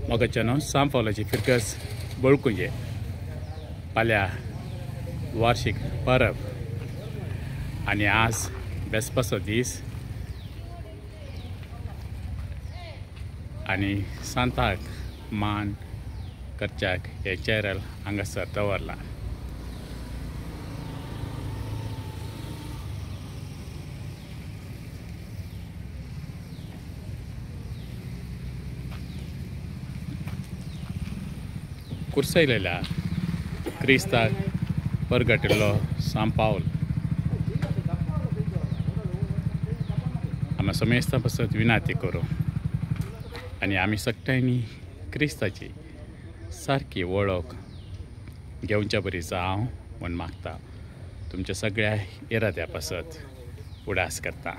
मोगाच्यानो सांपावलाची फिरकस बळकुंजे फाल्या वार्षिक परब आणि आज बेस्पाचो दीस आणि सांताक मान करच्याक हे चेरल हांगासर दवरला। कुर्सयलेल्या क्रिस्ताक परगटिल्लो सांपावल आमी समेस्ता पासत विनाती करूं आणि आमी सगळ्यांनी क्रिस्ताची सारकी वळख घेवच्या बरी जावं म्हूण मागता। तुमच्या सगळ्या इराद्या पासत उडास करता।